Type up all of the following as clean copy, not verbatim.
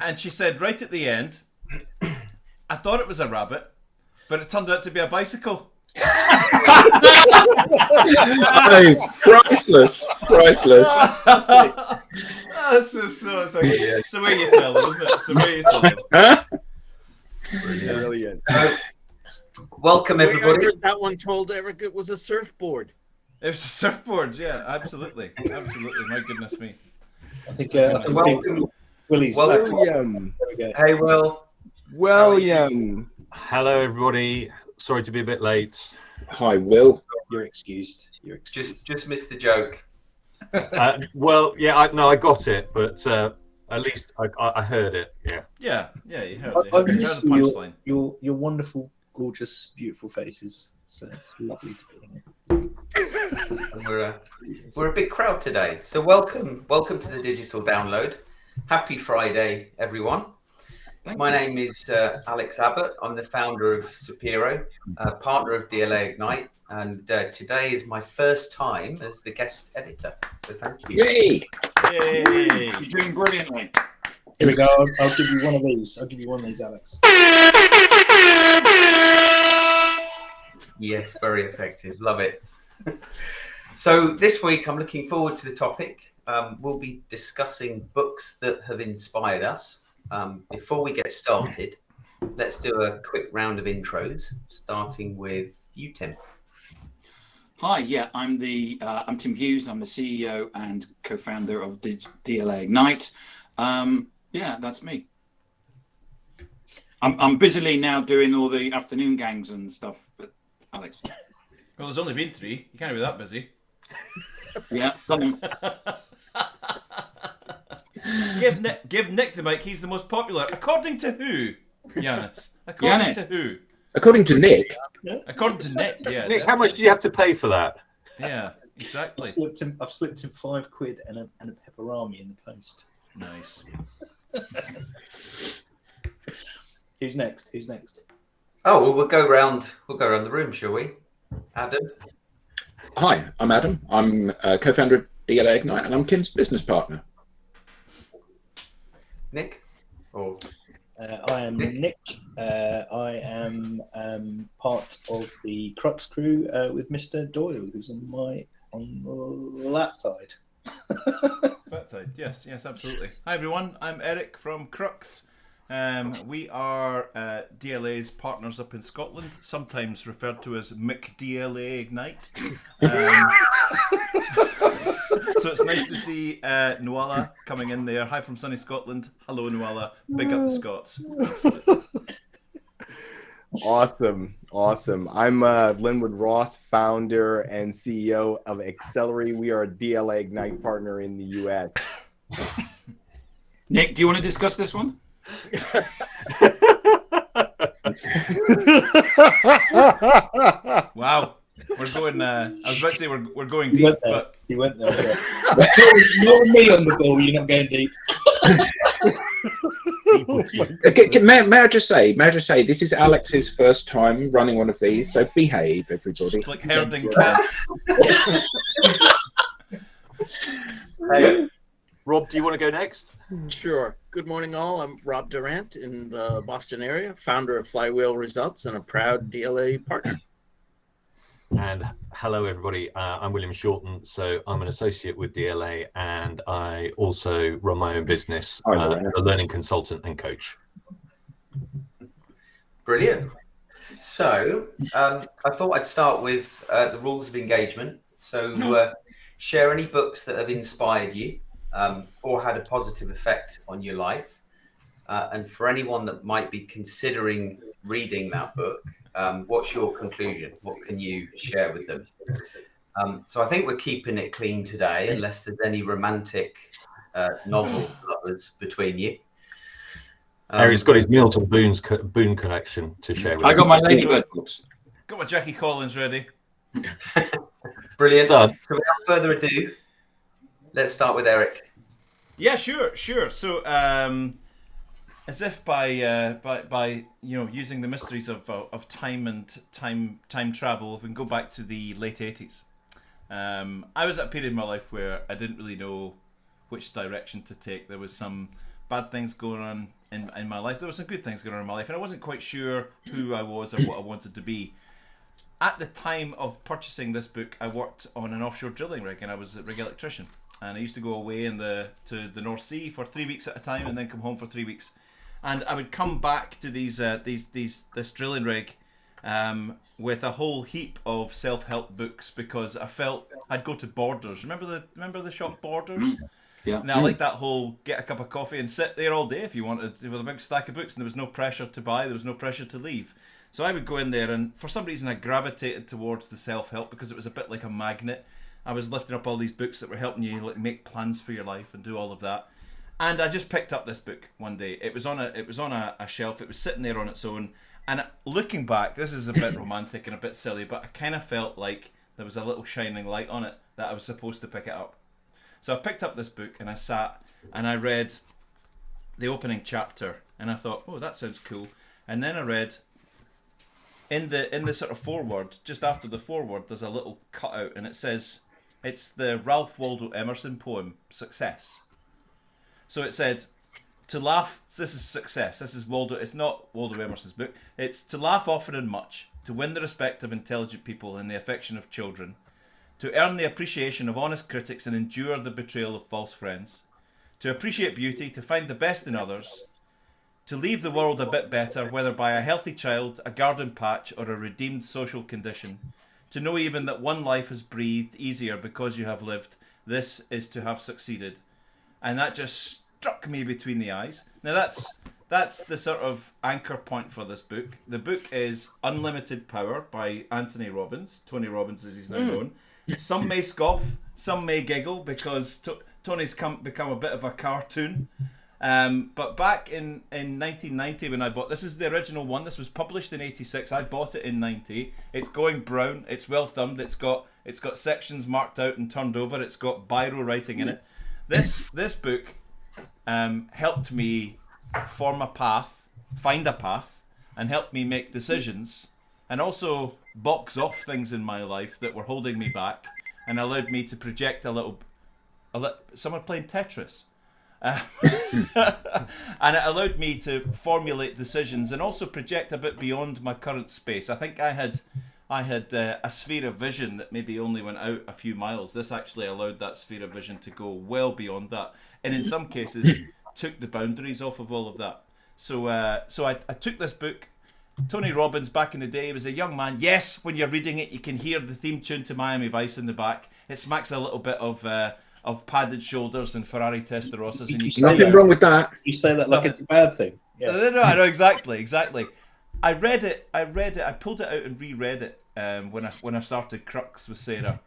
And she said right at the end, I thought it was a rabbit, but it turned out to be a bicycle. Oh, priceless. It's the way you tell them, isn't it? It's the way you tell them. Brilliant. Welcome, everybody. I heard that one told Eric it was a surfboard. It was a surfboard, yeah, absolutely. My goodness me. I think welcome. Willie's Welcome. Hey, Will. William. Hello, everybody. Sorry to be a bit late. Hi, Will. You're excused. Just missed the joke. Well, yeah, I got it, but at least I heard it. Yeah, you heard it. I've You heard missed the punchline. your wonderful, gorgeous, beautiful faces. It's lovely to be here. And we're a big crowd today, so welcome to the digital download. Happy Friday, everyone. My name is Alex Abbott. I'm the founder of Sapiro, partner of DLA Ignite, and today is my first time as the guest editor. So thank you. Yay! Yay! You're doing brilliantly. Here we go. I'll give you one of these. Alex. Yes, very effective. Love it. So this week, I'm looking forward to the topic. We'll be discussing books that have inspired us. Before we get started, let's do a quick round of intros, starting with you, Tim. Hi, yeah, I'm Tim Hughes. I'm the CEO and co-founder of DLA Ignite. Yeah, that's me. I'm busily now doing all the afternoon gangs and stuff. But Alex. Well, there's only been 3. You can't be that busy. Yeah, come on. Give Nick the mic. He's the most popular. According to who, Yanis? According to who? According to Nick. According to Nick, yeah. Nick, how much do you have to pay for that? Yeah, exactly. I've slipped him £5 and a pepperami in the post. Nice. Who's next? Oh, well, we'll go around the room, shall we? Adam. Hi, I'm Adam. I'm co-founder of DLA Ignite, and I'm Tim's business partner. Nick. I am Nick. I am part of the Crux crew with Mr. Doyle, who's on that side. That side, yes, absolutely. Hi everyone, I'm Eric from Crux. We are DLA's partners up in Scotland, sometimes referred to as McDLA Ignite. So it's nice to see Nuala coming in there. Hi from sunny Scotland. Hello, Nuala. Big up the Scots. Awesome. I'm Linwood Ross, founder and CEO of Accelerate. We are a DLA Ignite partner in the US. Nick, do you want to discuss this one? Wow. We're going. I was about to say we're going deep, but you went there. You're me on the ball. You're not going deep. Okay, may I just say, this is Alex's first time running one of these, so behave, everybody. It's like herding cats. Hey. Rob, do you want to go next? Sure. Good morning, all. I'm Rob Durant in the Boston area, founder of Flywheel Results and a proud DLA partner. And hello, everybody. I'm William Shorten. So I'm an associate with DLA, and I also run my own business, a learning consultant and coach. Brilliant. So I thought I'd start with the rules of engagement. So share any books that have inspired you or had a positive effect on your life. And for anyone that might be considering reading that book, what's your conclusion? What can you share with them? So I think we're keeping it clean today, unless there's any romantic novel lovers between you. Harry's got his Milton Boone collection to share with I got my Ladybird books. Got my Jackie Collins ready. Brilliant. Stud. So without further ado, let's start with Eric. Yeah, sure. So, as if by using the mysteries of time and time travel, if we can go back to the late 80s, I was at a period in my life where I didn't really know which direction to take. There was some bad things going on in my life. There were some good things going on in my life, and I wasn't quite sure who I was or what I wanted to be. At the time of purchasing this book, I worked on an offshore drilling rig, and I was a rig electrician. And I used to go away to the North Sea for 3 weeks at a time, and then come home for 3 weeks. And I would come back to this drilling rig with a whole heap of self-help books, because I felt I'd go to Borders. Remember the shop Borders? Yeah. Now I like that whole get a cup of coffee and sit there all day if you wanted, with a big stack of books, and there was no pressure to buy, there was no pressure to leave. So I would go in there, and for some reason I gravitated towards the self-help because it was a bit like a magnet. I was lifting up all these books that were helping you like make plans for your life and do all of that. And I just picked up this book one day. It was on a shelf. It was sitting there on its own. And looking back, this is a bit romantic and a bit silly, but I kind of felt like there was a little shining light on it that I was supposed to pick it up. So I picked up this book and I sat and I read the opening chapter, and I thought, oh, that sounds cool. And then I read in the sort of foreword, just after the foreword, there's a little cutout, and it says, it's the Ralph Waldo Emerson poem, Success. So it said, to laugh, this is success. This is Waldo, it's not Waldo Emerson's book. It's to laugh often and much, to win the respect of intelligent people and the affection of children, to earn the appreciation of honest critics and endure the betrayal of false friends, to appreciate beauty, to find the best in others, to leave the world a bit better, whether by a healthy child, a garden patch, or a redeemed social condition, to know even that one life has breathed easier because you have lived. This is to have succeeded. And that just struck me between the eyes. Now that's the sort of anchor point for this book. The book is Unlimited Power by Anthony Robbins. Tony Robbins, as he's now known. Some may scoff, some may giggle, because Tony's become a bit of a cartoon. But back in 1990 when I bought, this is the original one, this was published in 86, I bought it in 90, it's going brown, it's well thumbed, it's got sections marked out and turned over, it's got biro writing in it. This book helped me form a path, find a path, and helped me make decisions, and also box off things in my life that were holding me back, and allowed me to project a little someone playing Tetris. And it allowed me to formulate decisions and also project a bit beyond my current space. I think I had a sphere of vision that maybe only went out a few miles. This actually allowed that sphere of vision to go well beyond that, and in some cases took the boundaries off of all of that. So I took this book. Tony Robbins, back in the day, was a young man. Yes, when you're reading it, you can hear the theme tune to Miami Vice in the back. It smacks a little bit of padded shoulders and Ferrari Testarossas. And nothing wrong with that. You say that like it's a bad thing. Yeah. No, I know exactly. I read it. I pulled it out and reread it when I started Crux with Sarah.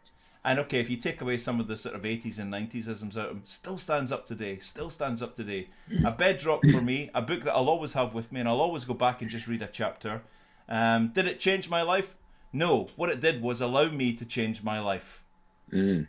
And okay, if you take away some of the sort of 80s and 90s isms out of them, still stands up today. A bedrock for me, a book that I'll always have with me, and I'll always go back and just read a chapter. Did it change my life? No. What it did was allow me to change my life. The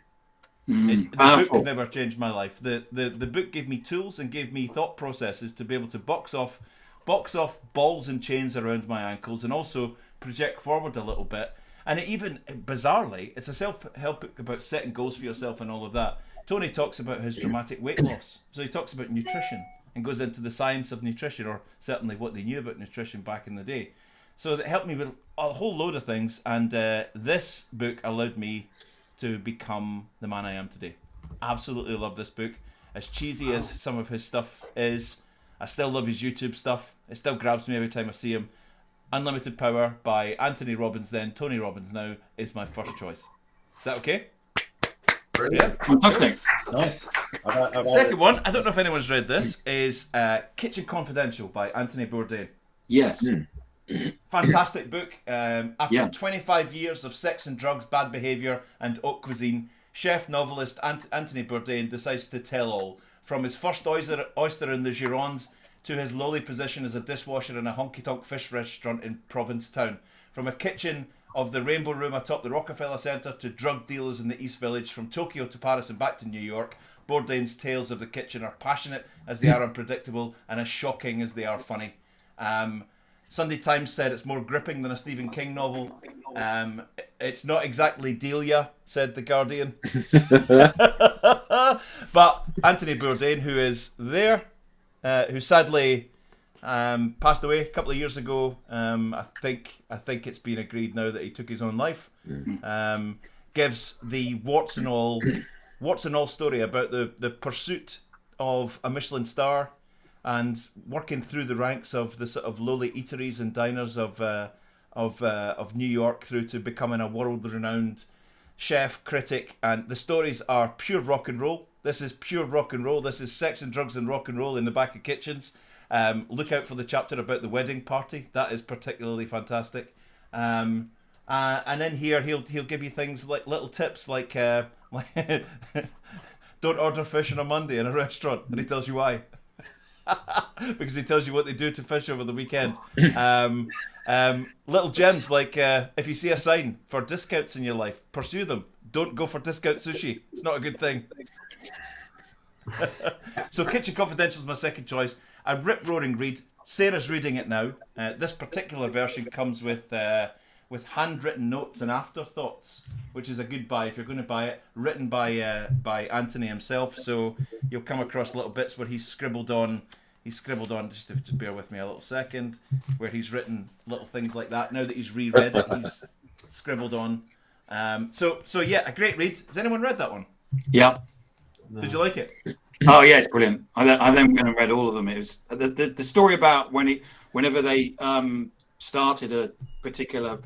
book never changed my life. The book gave me tools and gave me thought processes to be able to box off balls and chains around my ankles, and also project forward a little bit. And it even, bizarrely, it's a self-help book about setting goals for yourself and all of that. Tony talks about his dramatic weight loss. So he talks about nutrition and goes into the science of nutrition, or certainly what they knew about nutrition back in the day. So that helped me with a whole load of things, and this book allowed me to become the man I am today. Absolutely love this book. As cheesy as some of his stuff is, I still love his YouTube stuff. It still grabs me every time I see him. Unlimited Power by Anthony Robbins, then Tony Robbins now, is my first choice. Is that okay? Brilliant. Yeah. Fantastic. Nice. Second one, I don't know if anyone's read this, is Kitchen Confidential by Anthony Bourdain. Yes. Fantastic book. After 25 years of sex and drugs, bad behaviour, and haute cuisine, chef novelist Anthony Bourdain decides to tell all. From his first oyster in the Gironde to his lowly position as a dishwasher in a honky-tonk fish restaurant in Provincetown. From a kitchen of the Rainbow Room atop the Rockefeller Center to drug dealers in the East Village, from Tokyo to Paris and back to New York, Bourdain's tales of the kitchen are passionate as they are unpredictable and as shocking as they are funny. Sunday Times said it's more gripping than a Stephen King novel. It's not exactly Delia, said The Guardian. But Anthony Bourdain, who is there, who sadly passed away a couple of years ago. I think it's been agreed now that he took his own life. Gives the warts and all story about the pursuit of a Michelin star and working through the ranks of the sort of lowly eateries and diners of New York through to becoming a world-renowned chef, critic. And the stories are pure rock and roll. This is pure rock and roll. This is sex and drugs and rock and roll in the back of kitchens. Look out for the chapter about the wedding party. That is particularly fantastic. And in here, he'll give you things like little tips like don't order fish on a Monday in a restaurant, and he tells you why. Because he tells you what they do to fish over the weekend. Little gems like if you see a sign for discounts in your life, pursue them. Don't go for discount sushi. It's not a good thing. So Kitchen Confidential is my second choice. A rip-roaring read. Sarah's reading it now. This particular version comes with handwritten notes and afterthoughts, which is a good buy if you're going to buy it. Written by Anthony himself, so you'll come across little bits where he's scribbled on. Just bear with me a little second, where he's written little things like that. Now that he's reread it, he's scribbled on. So yeah, a great read. Has anyone read that one? Yeah. Did you like it? Oh yeah, it's brilliant. I then went and read all of them. It was the story about whenever they started a particular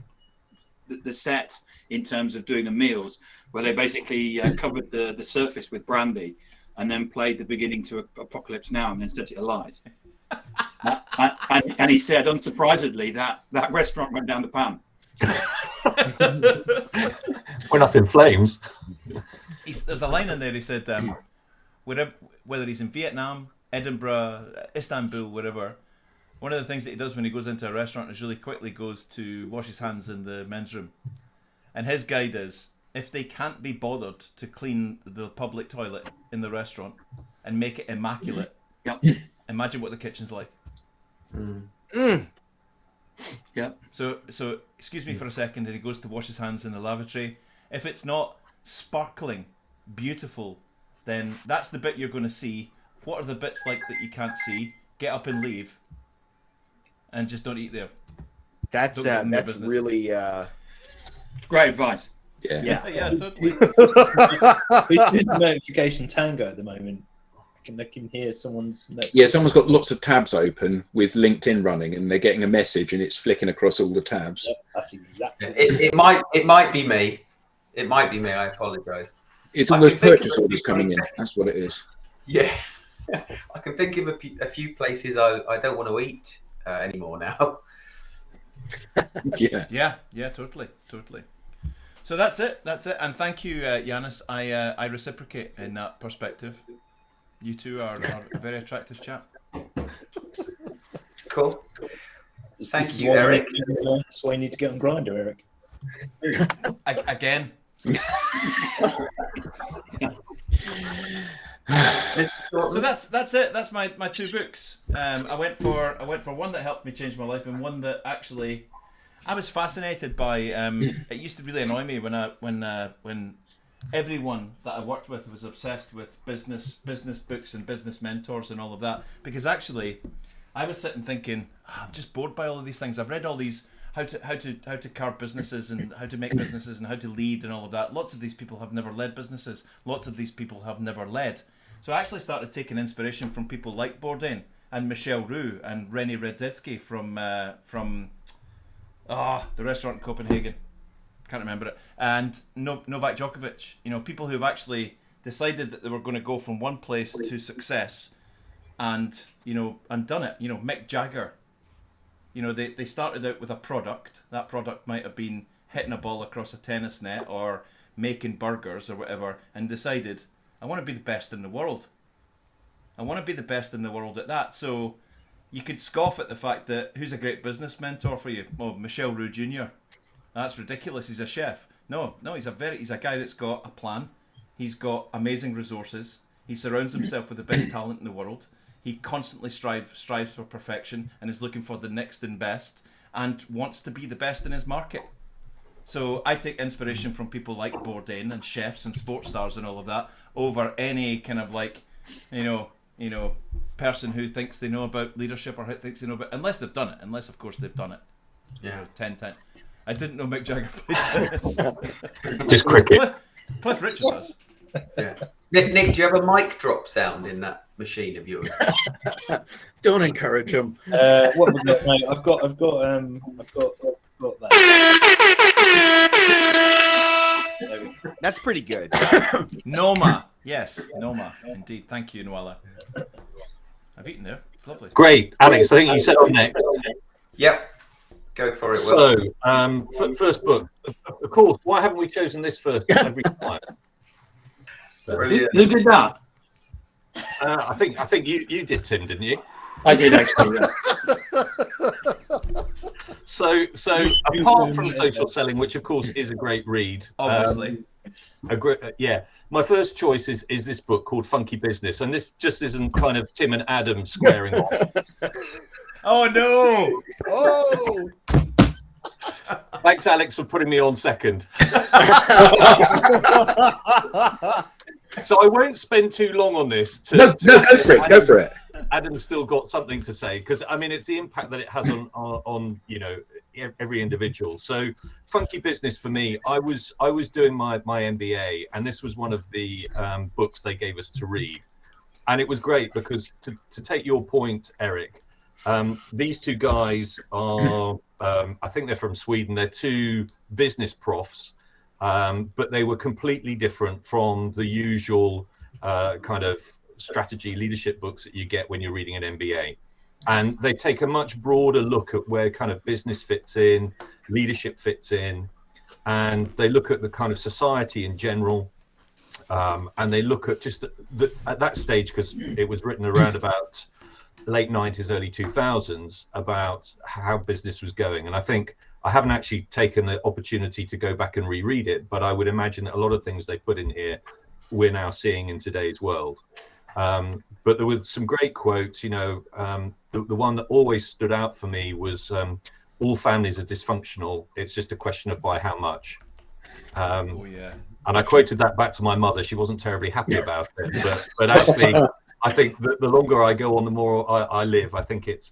the set in terms of doing the meals, where they basically covered the surface with brandy and then played the beginning to Apocalypse Now and then set it alight. And he said, unsurprisingly, that restaurant went down the pan. Went up in flames. There's a line in there. He said, whether he's in Vietnam, Edinburgh, Istanbul, wherever, one of the things that he does when he goes into a restaurant is really quickly goes to wash his hands in the men's room. And his guide is, if they can't be bothered to clean the public toilet in the restaurant and make it immaculate, imagine what the kitchen's like. Yeah. So excuse me for a second, and he goes to wash his hands in the lavatory. If it's not sparkling, beautiful, then that's the bit you're going to see. What are the bits like that you can't see? Get up and leave, and just don't eat there. That's really great advice. Yeah, totally. We're doing notification tango at the moment. I can hear someone's. Someone's got lots of tabs open with LinkedIn running, and they're getting a message, and it's flicking across all the tabs. Yep, that's exactly. It might be me. It might be me. I apologise. It's all those purchase orders coming in. That's what it is. Yeah, I can think of a few places I don't want to eat anymore now. Yeah, totally. So that's it, and thank you, Yanis. I reciprocate in that perspective. You two are a very attractive chap. Cool. Thank you, Eric. That's why you need to get on Grindr, Eric. Again. So that's it. That's my two books. I went for one that helped me change my life, and one that actually I was fascinated by. It used to really annoy me when everyone that I worked with was obsessed with business books and business mentors and all of that, because actually I was sitting thinking, I'm just bored by all of these things. I've read all these how to carve businesses and how to make businesses and how to lead and all of that. Lots of these people have never led businesses. Lots of these people have never led. So I actually started taking inspiration from people like Bourdain and Michel Roux and René Redzetsky from the restaurant in Copenhagen. Can't remember it. And Novak Djokovic. People who've actually decided that they were going to go from one place to success, and done it. Mick Jagger. They started out with a product. That product might have been hitting a ball across a tennis net or making burgers or whatever, and decided, I want to be the best in the world. I want to be the best in the world at that. So you could scoff at the fact that, who's a great business mentor for you? Oh, Michel Roux Jr. That's ridiculous. He's a chef. No, he's a guy that's got a plan. He's got amazing resources. He surrounds himself with the best talent in the world. He constantly strives for perfection and is looking for the next and best and wants to be the best in his market. So I take inspiration from people like Bourdain and chefs and sports stars and all of that over any kind of person who thinks they know about leadership or who thinks they know about, unless they've done it, unless of course they've done it. Yeah. 10. I didn't know Mick Jagger played tennis. Just cricket. Cliff Richard does. Yeah. Nick, do you have a mic drop sound in that machine of yours? Don't encourage him. What was that? No, I've got that. There we go. That's pretty good. Noma. Yes, Noma. Indeed. Thank you, Noella. I've eaten there. It's lovely. Great, Alex. I think you said on next. Yep. Go for it, Will. So, first book. Of course, why haven't we chosen this first every time? Brilliant. Who did that? I think you did, Tim, didn't you? I did actually. Yeah. So apart from Social Selling, which of course is a great read, Obviously. My first choice is this book called Funky Business, and this just isn't kind of Tim and Adam squaring off. Oh no! Oh, Thanks, Alex, for putting me on second. So I won't spend too long on this. No, go for it. Go for it. Adam's still got something to say, because I mean it's the impact that it has on every individual. So Funky Business for me, I was doing my MBA, and this was one of the books they gave us to read, and it was great because to take your point, Eric, these two guys are I think they're from Sweden. They're two business profs, but they were completely different from the usual kind of strategy leadership books that you get when you're reading an MBA. And they take a much broader look at where kind of business fits in, leadership fits in, and they look at the kind of society in general. And they look at just at that stage, because it was written around about late 90s, early 2000s, about how business was going. And I think I haven't actually taken the opportunity to go back and reread it, but I would imagine that a lot of things they put in here we're now seeing in today's world. But there were some great quotes. The one that always stood out for me was all families are dysfunctional. It's just a question of by how much. Oh yeah. And I quoted that back to my mother. She wasn't terribly happy about it, but actually, I think that the longer I go on, the more I live. I think it's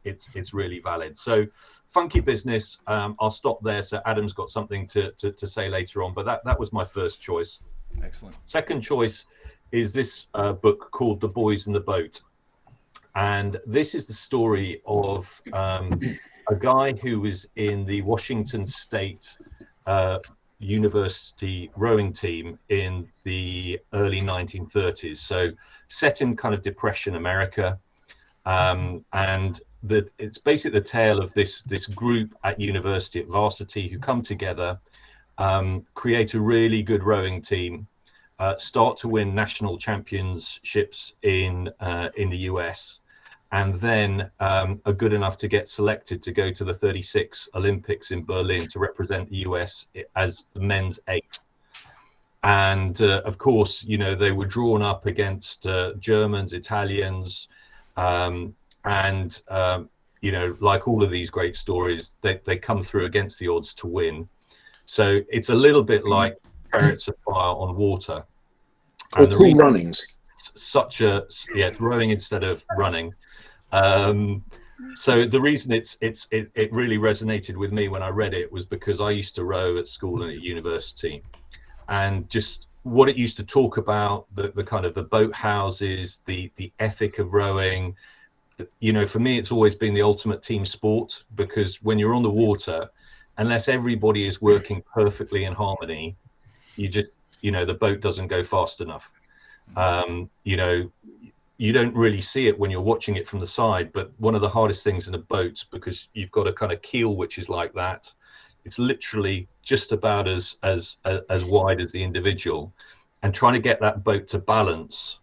really valid. So, Funky Business. I'll stop there. So Adam's got something to say later on, but that was my first choice. Excellent. Second choice is this book called The Boys in the Boat, and this is the story of a guy who was in the Washington State University rowing team in the early 1930s. So set in kind of Depression America, and it's basically the tale of this group at university, at varsity, who come together, create a really good rowing team, start to win national championships in the US, and then are good enough to get selected to go to the 36 Olympics in Berlin to represent the US as the men's 8. And of course, they were drawn up against Germans, Italians, and like all of these great stories, they come through against the odds to win. So it's a little bit like Chariots of Fire on water. Or Cool Runnings. It's rowing instead of running. So the reason it really resonated with me when I read it was because I used to row at school and at university, and just what it used to talk about, the kind of the boat houses, the ethic of rowing. For me, it's always been the ultimate team sport, because when you're on the water, unless everybody is working perfectly in harmony, you just, the boat doesn't go fast enough. You don't really see it when you're watching it from the side, but one of the hardest things in a boat, because you've got a kind of keel which is like that, it's literally just about as wide as the individual, and trying to get that boat to balance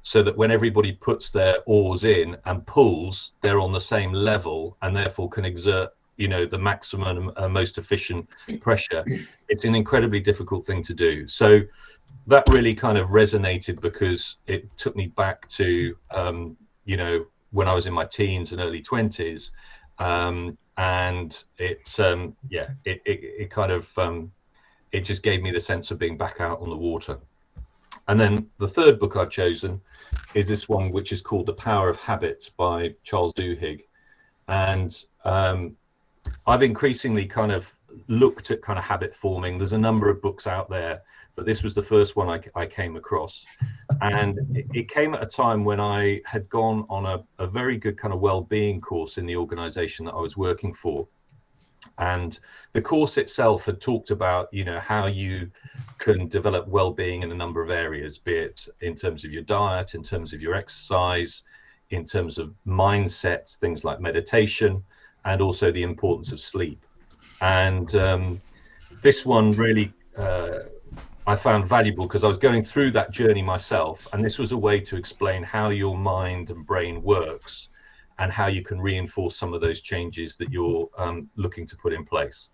so that when everybody puts their oars in and pulls, they're on the same level and therefore can exert the maximum most efficient pressure. It's an incredibly difficult thing to do. So that really kind of resonated, because it took me back to when I was in my teens and early 20s, and it kind of it just gave me the sense of being back out on the water. And then the third book I've chosen is this one, which is called The Power of Habit by Charles Duhigg. And I've increasingly kind of looked at kind of habit forming. There's a number of books out there, but this was the first one I came across. And it came at a time when I had gone on a very good kind of well-being course in the organization that I was working for. And the course itself had talked about, you know, how you can develop well-being in a number of areas, be it in terms of your diet, in terms of your exercise, in terms of mindset, things like meditation, and also the importance of sleep. And this one really I found valuable because I was going through that journey myself, and this was a way to explain how your mind and brain works and how you can reinforce some of those changes that you're looking to put in place.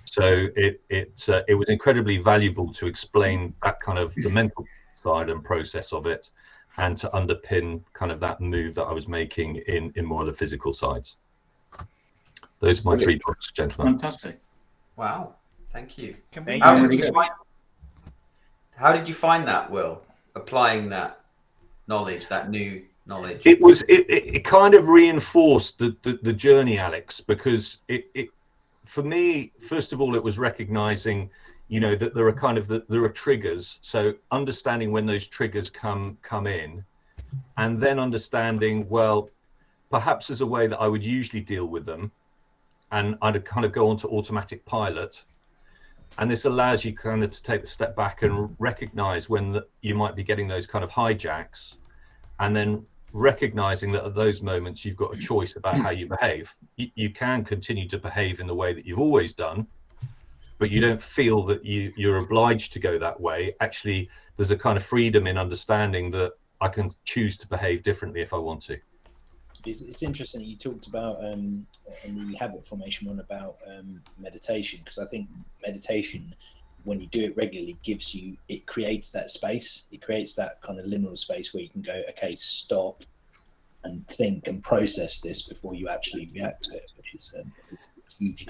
So it was incredibly valuable to explain that kind of the mental side and process of it, and to underpin kind of that move that I was making in more of the physical sides. Those are my 3 books, gentlemen. Fantastic. Wow, thank you. How did you find that, Will? Applying that knowledge, that new knowledge. It kind of reinforced the journey, Alex, because it for me, first of all, it was recognizing, you know, that there are triggers. So understanding when those triggers come in, and then understanding, well, perhaps there's a way that I would usually deal with them, and I'd kind of go onto automatic pilot. And this allows you kind of to take a step back and recognize when you might be getting those kind of hijacks, and then recognizing that at those moments you've got a choice about how you behave. You can continue to behave in the way that you've always done, but you don't feel that you're obliged to go that way. Actually, there's a kind of freedom in understanding that I can choose to behave differently if I want to. It's interesting you talked about in the habit formation one about meditation, because I think meditation, when you do it regularly, it creates that space. It creates that kind of liminal space where you can go, okay, stop and think and process this before you actually react to it, which is huge.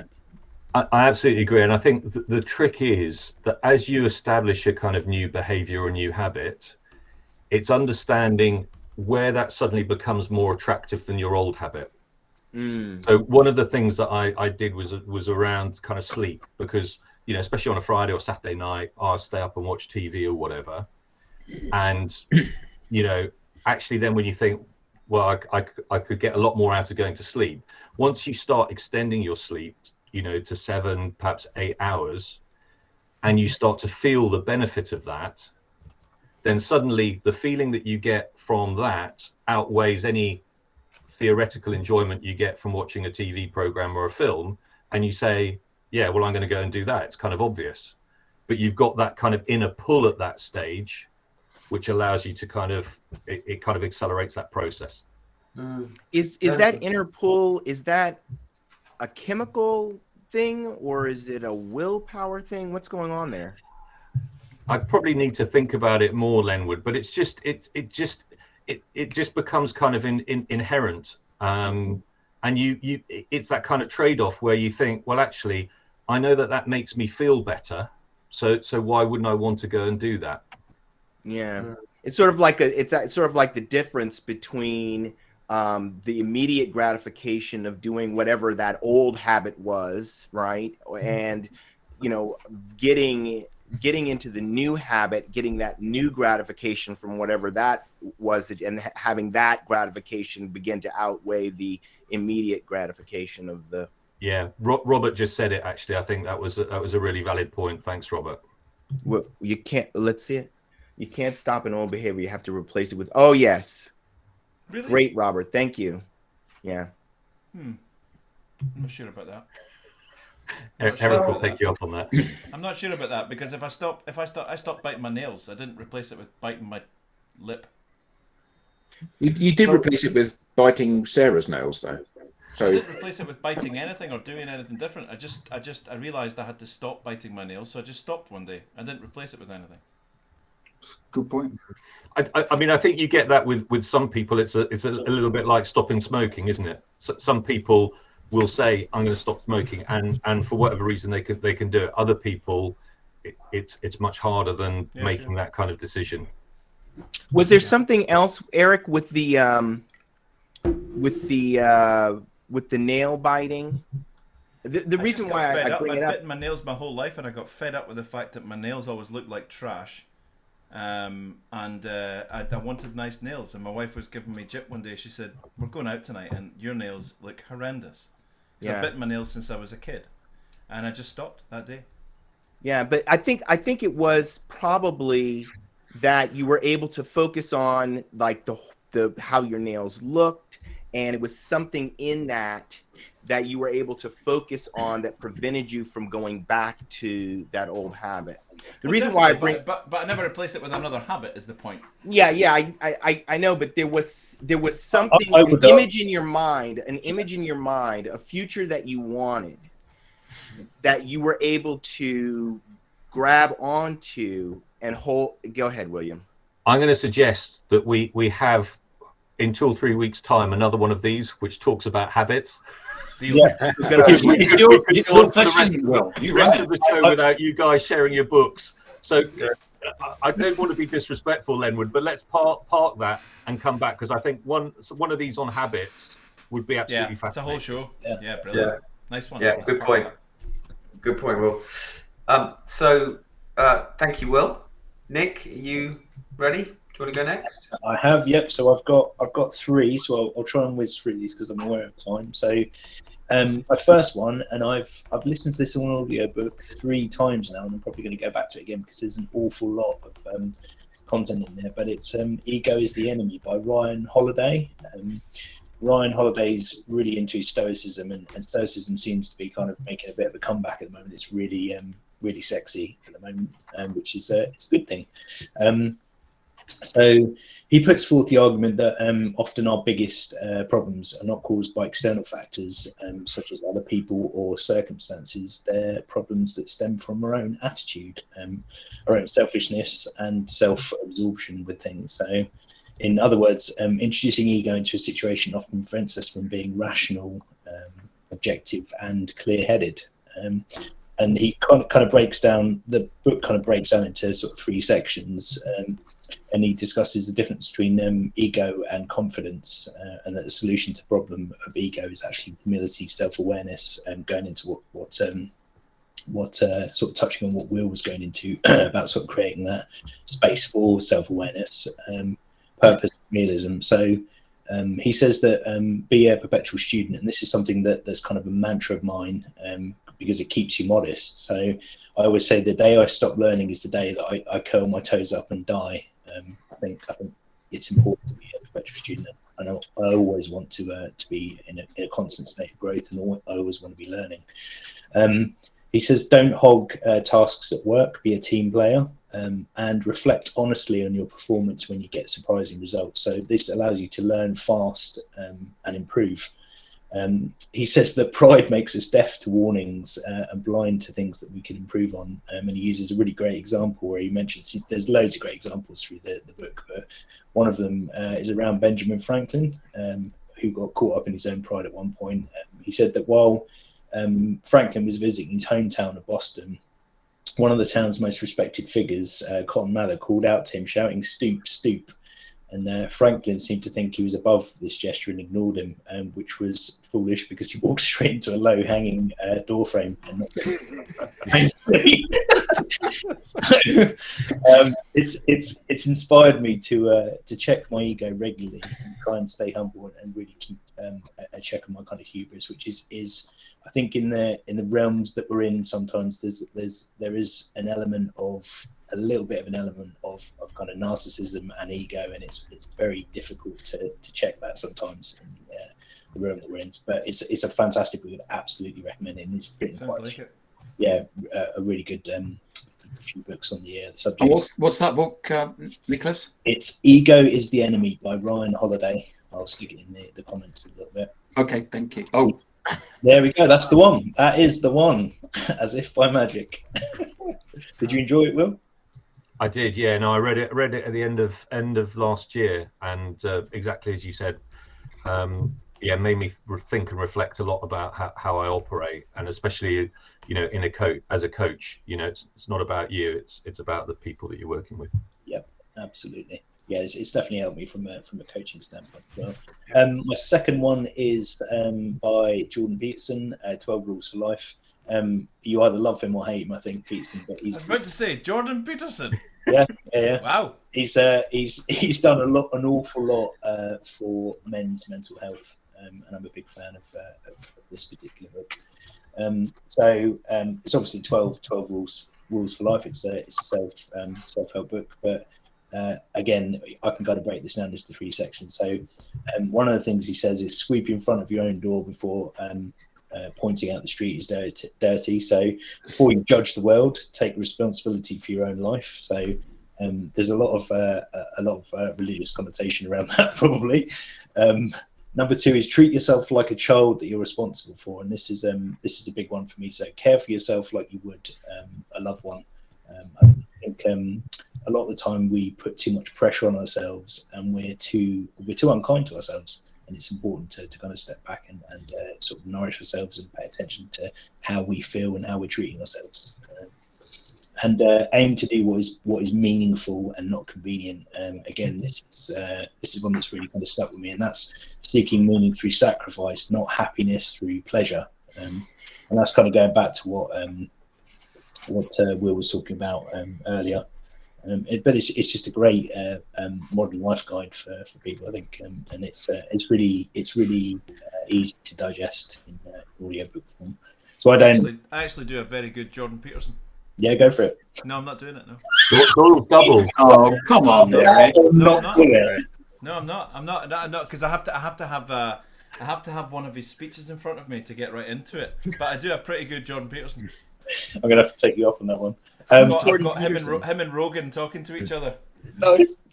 I absolutely agree. And I think the trick is that as you establish a kind of new behavior or new habit, it's understanding where that suddenly becomes more attractive than your old habit. So one of the things that I did was around kind of sleep, because, you know, especially on a Friday or Saturday night, I'll stay up and watch TV or whatever. And, you know, actually then when you think, well, I could get a lot more out of going to sleep. Once you start extending your sleep, you know, to 7, perhaps 8 hours, and you start to feel the benefit of that, then suddenly the feeling that you get from that outweighs any theoretical enjoyment you get from watching a TV program or a film. And you say, yeah, well, I'm going to go and do that. It's kind of obvious. But you've got that kind of inner pull at that stage, which allows you to kind of, it kind of accelerates that process. Is that inner pull, is that a chemical thing, or is it a willpower thing? What's going on there? I probably need to think about it more, Lenwood, but it's just it just becomes kind of inherent, and it's that kind of trade-off where you think, well, actually, I know that makes me feel better, so why wouldn't I want to go and do that? Yeah, it's sort of like the difference between the immediate gratification of doing whatever that old habit was, right, and, you know, getting into the new habit, getting that new gratification from whatever that was, and having that gratification begin to outweigh the immediate gratification of the. Yeah, Robert just said it. Actually, I think that was a really valid point. Thanks, Robert. Well, you can't. Let's see it. You can't stop an old behavior. You have to replace it with. Oh yes. Really? Great, Robert. Thank you. Yeah. I'm not sure about that. Eric will take you up on that. I'm not sure about that, because I stopped biting my nails. I didn't replace it with biting my lip. You did replace it with biting Sarah's nails, though. So I didn't replace it with biting anything or doing anything different. I realized I had to stop biting my nails, so I just stopped one day. I didn't replace it with anything. Good point. I mean, I think you get that with some people. It's a little bit like stopping smoking, isn't it? So, some people will say, I'm going to stop smoking, and for whatever reason they can do it. Other people, it's much harder than making that kind of decision. Was there something else, Eric, with the nail biting? The reason why I bring it up, I've bitten my nails my whole life, and I got fed up with the fact that my nails always looked like trash. I wanted nice nails, and my wife was giving me jip one day. She said, "We're going out tonight, and your nails look horrendous." Because I've bitten my nails since I was a kid, and I just stopped that day. Yeah, but I think it was probably that you were able to focus on like the how your nails looked, and it was something in that you were able to focus on that prevented you from going back to that old habit. The reason why I bring, but I never replaced it with another habit is the point. Yeah, I know, but there was something, an image in your mind, a future that you wanted, that you were able to grab onto and hold. Go ahead, William. I'm going to suggest that we have in 2 or 3 weeks' time another one of these which talks about habits. Yeah. It's the rest of the show without you guys sharing your books. So I don't want to be disrespectful, Lenwood, but let's park that and come back, because I think one of these on habits would be absolutely fascinating. It's a whole show. Yeah, brilliant. Yeah. Nice one. Yeah, good point. Good point, Will. So thank you, Will. Nick, are you ready? Do you want to go next? I have, yep. So I've got 3, so I'll try and whiz through these because I'm aware of time. So my first one, and I've listened to this on an audiobook 3 times now, and I'm probably going to go back to it again because there's an awful lot of content in there. But it's Ego is the Enemy by Ryan Holiday. Ryan Holiday's really into his stoicism, and stoicism seems to be kind of making a bit of a comeback at the moment. It's really really sexy at the moment, which is it's a good thing. So he puts forth the argument that often our biggest problems are not caused by external factors such as other people or circumstances. They're problems that stem from our own attitude, our own selfishness and self-absorption with things. So in other words, introducing ego into a situation often prevents us from being rational, objective and clear-headed. And he kind of breaks down, the book kind of breaks down into sort of 3 sections. And he discusses the difference between ego and confidence, and that the solution to the problem of ego is actually humility, self-awareness, and going into what sort of touching on what Will was going into about sort of creating that space for self-awareness, purpose, realism. So he says that be a perpetual student, and this is something that's kind of a mantra of mine, because it keeps you modest. So I always say the day I stop learning is the day that I curl my toes up and die. I think it's important to be a perpetual student, and I always want to be in a constant state of growth, and I always want to be learning. He says, don't hog tasks at work, be a team player, and reflect honestly on your performance when you get surprising results. So this allows you to learn fast and improve. He says that pride makes us deaf to warnings and blind to things that we can improve on. And he uses a really great example where he mentions, there's loads of great examples through the book, but one of them is around Benjamin Franklin, who got caught up in his own pride at one point. He said that while Franklin was visiting his hometown of Boston, one of the town's most respected figures, Cotton Mather, called out to him shouting, "Stoop, stoop." And Franklin seemed to think he was above this gesture and ignored him, which was foolish because he walked straight into a low-hanging door frame and not. It's inspired me to check my ego regularly and try and stay humble and really keep a check on my kind of hubris, which is I think in the realms that we're in, sometimes there is an element of a little bit of an element of kind of narcissism and ego, and it's very difficult to check that sometimes in the realm that we're in. But it's a fantastic book. I'd absolutely recommend it. And it's written a really good few books on the subject. And what's that book, Nicholas? It's Ego is the Enemy by Ryan Holiday. I'll stick it in the comments a little bit. Okay, thank you. Oh, there we go. That's the one. That is the one. As if by magic. Did you enjoy it, Will? I did, yeah. No, I read it at the end of last year, and exactly as you said, made me think and reflect a lot about how I operate, and especially, you know, as a coach, you know, it's not about you, it's about the people that you're working with. Yep, absolutely. Yeah, it's definitely helped me from a coaching standpoint as well. My second one is by Jordan Peterson, 12 Rules for Life. You either love him or hate him, I think, Peterson. But I was about to say Jordan Peterson. Yeah. Wow. He's done an awful lot for men's mental health, and I'm a big fan of this particular book. So it's obviously 12 rules for life. It's a self-help book, but again, I can kind of break this down into 3 sections. So one of the things he says is sweep in front of your own door before pointing out the street is dirty. So before you judge the world, take responsibility for your own life. So there's a lot of religious connotation around that, probably. Number 2 is treat yourself like a child that you're responsible for, and this is a big one for me. So care for yourself like you would a loved one. I think a lot of the time we put too much pressure on ourselves, and we're too unkind to ourselves. And it's important to kind of step back and sort of nourish ourselves and pay attention to how we feel and how we're treating ourselves. And aim to do what is meaningful and not convenient. Again, this is one that's really kind of stuck with me, and that's seeking meaning through sacrifice, not happiness through pleasure. And that's kind of going back to what Will was talking about earlier. But it's just a great modern life guide for people, I think, and it's really easy to digest in audio book form. So I actually do a very good Jordan Peterson. Yeah, go for it. No, I'm not doing it. No. Double. Oh, come on, Eric. No, I'm not, because I have to have one of his speeches in front of me to get right into it. But I do a pretty good Jordan Peterson. I'm gonna have to take you up on that one. I've got him and Rogan talking to each other. Nice.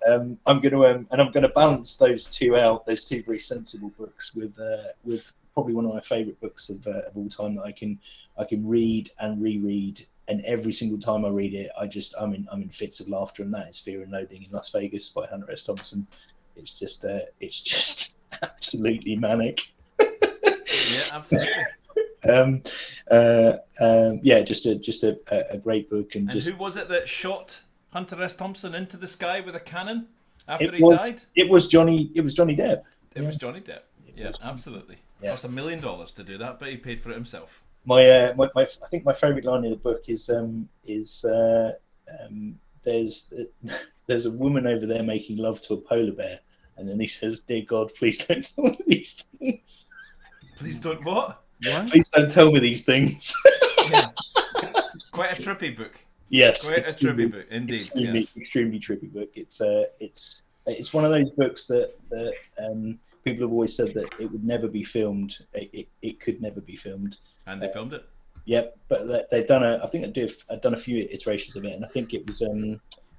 I'm gonna balance those two out. Those 2 very sensible books with probably one of my favourite books of all time that I can read and reread, and every single time I read it, I'm in fits of laughter, and that is Fear and Loathing in Las Vegas by Hunter S. Thompson. It's just absolutely manic. Yeah, absolutely. Just a great book, and who was it that shot Hunter S. Thompson into the sky with a cannon after he died? It was Johnny Depp. It was Johnny Depp. Yeah, absolutely. Yeah. Cost $1 million to do that, but he paid for it himself. I think my favourite line in the book is there's a woman over there making love to a polar bear, and then he says, "Dear God, please don't tell me these things." Please don't what? Please don't tell me these things. Yeah. Quite a trippy book. Yes, quite a trippy book indeed. Extremely trippy book. It's one of those books that people have always said that it would never be filmed. It could never be filmed. And they filmed it. Yep, but they've done I've done a few iterations of it, and I think it was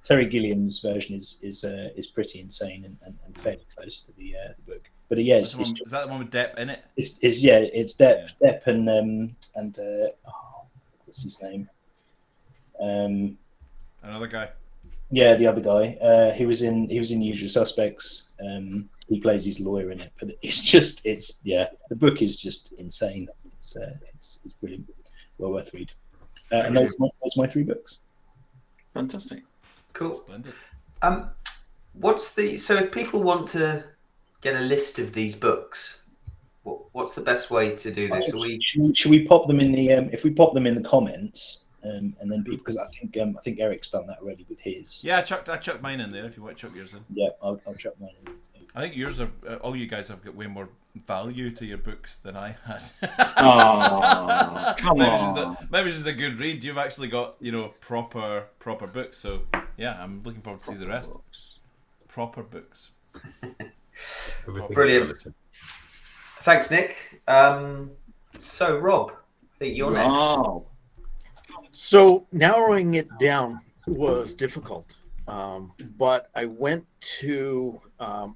Terry Gilliam's version is pretty insane and fairly close to the book. But yeah, is that the one with Depp in it? It's Depp, yeah. Depp and what's his name? Another guy. Yeah, the other guy. He was in Usual Suspects. He plays his lawyer in it, but the book is just insane. It's brilliant, well worth read. And those my 3 books. Fantastic, cool. Splendid. So if people want to get a list of these books, what's the best way to do this? Should we pop them in the if we pop them in the comments? And then because I think Eric's done that already with his. Yeah, I chucked mine in there. If you want to chuck yours in. Yeah, I'll chuck mine in. I think yours are all you guys have got way more value to your books than I had. Oh, come on! Maybe it's just a good read. You've actually got proper books. So yeah, I'm looking forward to see the rest. Proper books. Brilliant. Thanks, Nick. So Rob, I think you're next. So narrowing it down was difficult, but I went to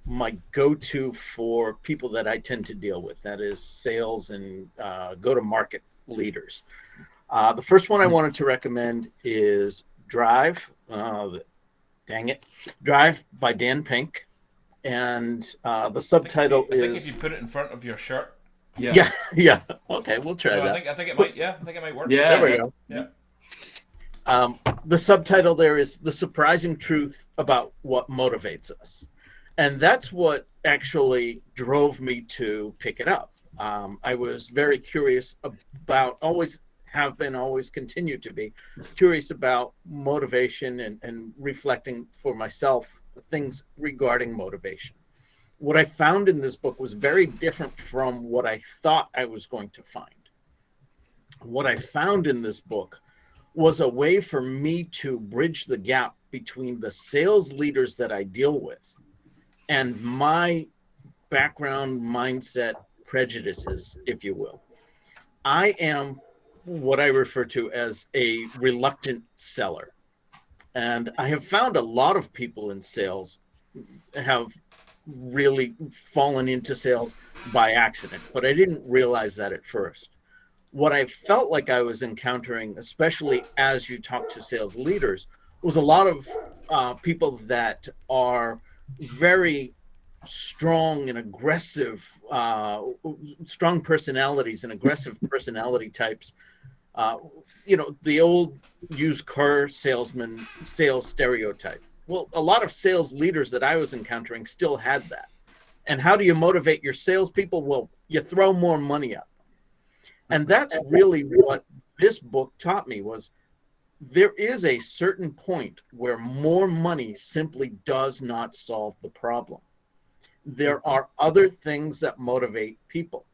my go-to for people that I tend to deal with, that is sales and go-to-market leaders. The first one I wanted to recommend is Drive. Drive by Dan Pink. and the subtitle I think is. if you put it in front of your shirt. Yeah. Okay, we'll try that. I think it might. Yeah, I think it might work. Yeah. There we go. Yeah. The subtitle there is The Surprising Truth About What Motivates Us. And that's what actually drove me to pick it up. I was very curious about, always continue to be curious about motivation and reflecting for myself things regarding motivation. What I found in this book was very different from what I thought I was going to find. What I found in this book was a way for me to bridge the gap between the sales leaders that I deal with and my background, mindset, prejudices, if you will. I am what I refer to as a reluctant seller. And I have found a lot of people in sales have really fallen into sales by accident, but I didn't realize that at first. What I felt like I was encountering, especially as you talk to sales leaders, was a lot of people that are very strong and aggressive, strong personalities and aggressive personality types. The old used car salesman sales stereotype. Well, a lot of sales leaders that I was encountering still had that. And how do you motivate your salespeople? Well, you throw more money up. And that's really what this book taught me was there is a certain point where more money simply does not solve the problem. There are other things that motivate people.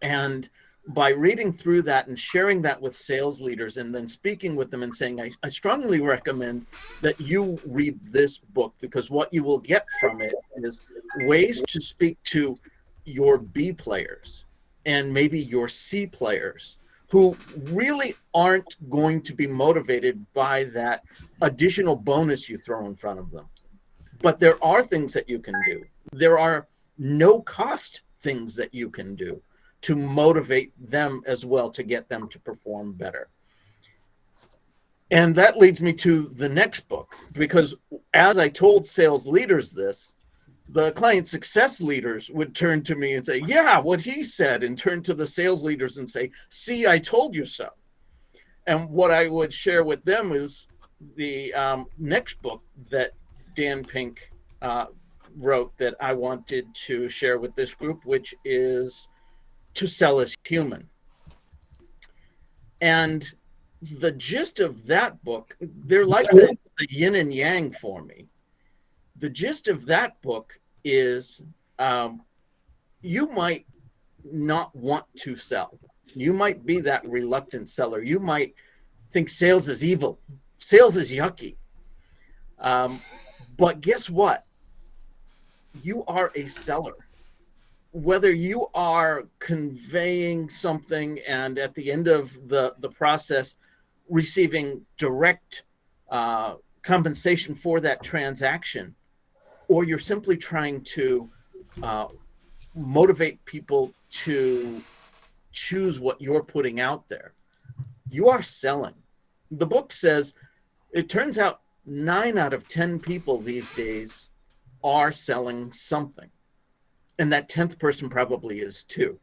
And by reading through that and sharing that with sales leaders and then speaking with them and saying, I strongly recommend that you read this book, because what you will get from it is ways to speak to your B players and maybe your C players who really aren't going to be motivated by that additional bonus you throw in front of them. But there are things that you can do. There are no cost things that you can do to motivate them as well, to get them to perform better. And that leads me to the next book, because as I told sales leaders this, the client success leaders would turn to me and say, yeah, what he said, and turn to the sales leaders and say, see, I told you so. And what I would share with them is the next book that Dan Pink wrote that I wanted to share with this group, which is To Sell Is Human. And the gist of that book, they're like the yin and yang for me. The gist of that book is you might not want to sell. You might be that reluctant seller. You might think sales is evil. Sales is yucky. But guess what? You are a seller. Whether you are conveying something and at the end of the process receiving direct compensation for that transaction, or you're simply trying to motivate people to choose what you're putting out there, you are selling. The book says it turns out 9 out of 10 people these days are selling something. And that 10th person probably is too.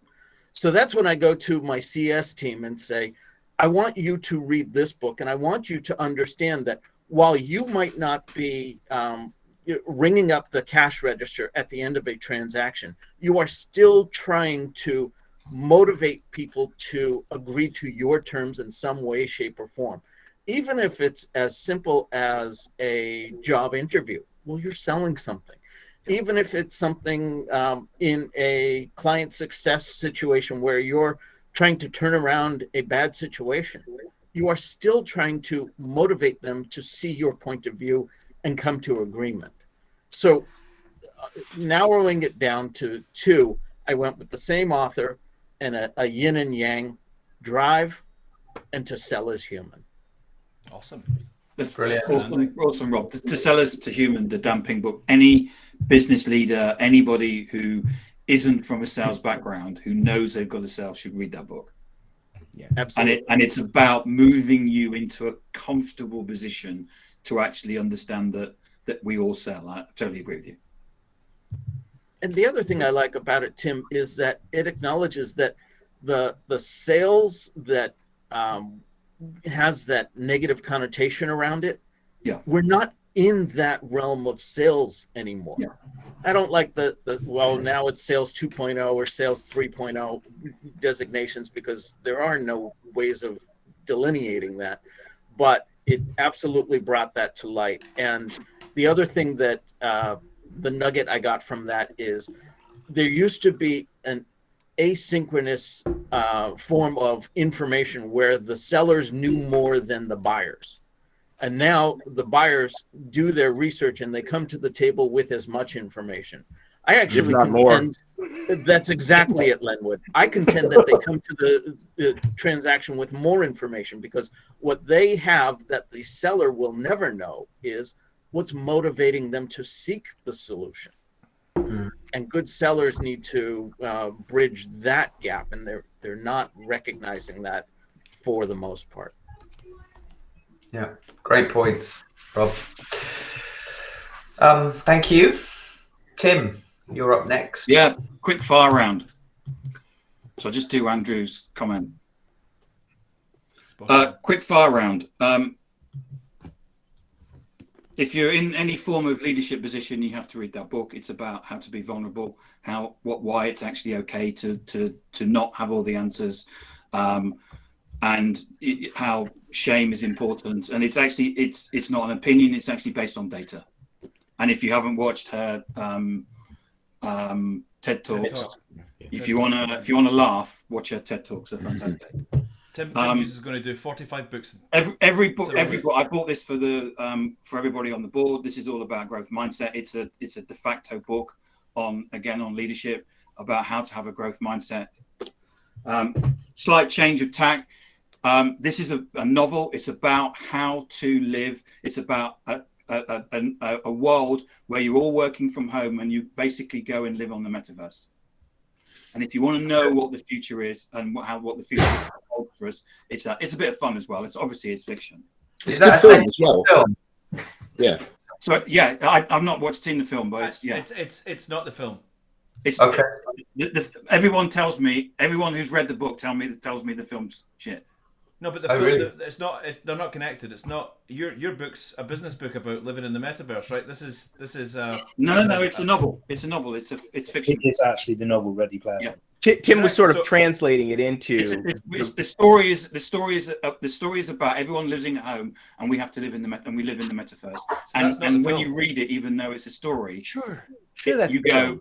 So that's when I go to my CS team and say, I want you to read this book, and I want you to understand that while you might not be ringing up the cash register at the end of a transaction, you are still trying to motivate people to agree to your terms in some way, shape, or form. Even if it's as simple as a job interview, well, you're selling something. Even if it's something in a client success situation where you're trying to turn around a bad situation, you are still trying to motivate them to see your point of view and come to agreement. So narrowing it down to 2, I went with the same author and a yin and yang, Drive and To Sell Is Human. Awesome. That's brilliant. Awesome, Rob. To Sell Is Human, the Dan Pink book. Any business leader, anybody who isn't from a sales background, who knows they've got to sell, should read that book. Yeah, absolutely. And it's about moving you into a comfortable position to actually understand that we all sell. I totally agree with you. And the other thing I like about it, Tim, is that it acknowledges that the sales that has that negative connotation around it, we're not in that realm of sales anymore. Yeah. I don't like the now it's sales 2.0 or sales 3.0 designations, because there are no ways of delineating that, but it absolutely brought that to light. And the other thing that the nugget I got from that is there used to be an asynchronous form of information where the sellers knew more than the buyers. And now the buyers do their research and they come to the table with as much information. I actually contend that's exactly it, Lenwood. I contend that they come to the transaction with more information, because what they have that the seller will never know is what's motivating them to seek the solution. And good sellers need to bridge that gap, and they're not recognizing that for the most part. Yeah, great points, Rob. Thank you. Tim, you're up next. Yeah, quick fire round. So I'll just do Andrew's comment. Quick fire round. If you're in any form of leadership position, you have to read that book. It's about how to be vulnerable, why it's actually okay to not have all the answers, and how shame is important. And it's actually it's not an opinion. It's actually based on data. And if you haven't watched her TED Talks, if you wanna laugh, watch her TED Talks. They're fantastic. Tim Hughes is going to do 45 books. Every book. I bought this for everybody on the board. This is all about growth mindset. It's a de facto book on leadership, about how to have a growth mindset. Slight change of tack. This is a novel. It's about how to live. It's about a world where you're all working from home and you basically go and live on the metaverse. And if you want to know what the future is and what the future holds for us, it's a bit of fun as well. It's fiction. Is that a film as well? Yeah. So yeah, I've not seen the film, but it's not the film. It's okay. Everyone who's read the book tells me the film's shit. No, but the film, really? They're not connected. It's not your book's a business book about living in the metaverse, right? This is no. It's a novel. It's a novel. It's fiction. It is actually the novel Ready Player One. Yeah. Tim was sort of translating it into the story is about everyone living at home, and we have to live in the metaverse. And when you read it, even though it's a story, you go,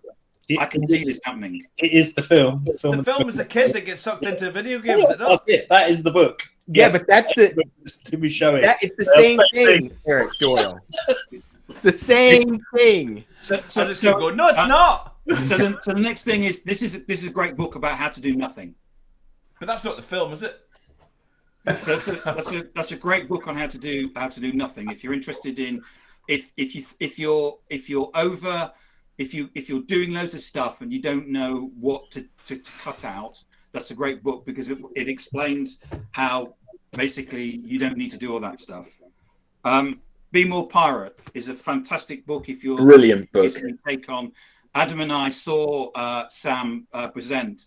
I can see this happening. It is the film. The film is a kid that gets sucked into a video game. Is it not? That's it. That is the book. Yeah, but that's to be showing. It's the same thing, Eric Doyle. It's the same thing. So just go. No, it's not. So the next thing is this is a great book about how to do nothing. But that's not the film, is it? So that's a great book on how to do nothing. If you're interested in if you're doing loads of stuff and you don't know what to cut out, that's a great book, because it explains how basically you don't need to do all that stuff. Be More Pirate is a fantastic book. If you're brilliant book. Take on. Adam and I saw Sam present,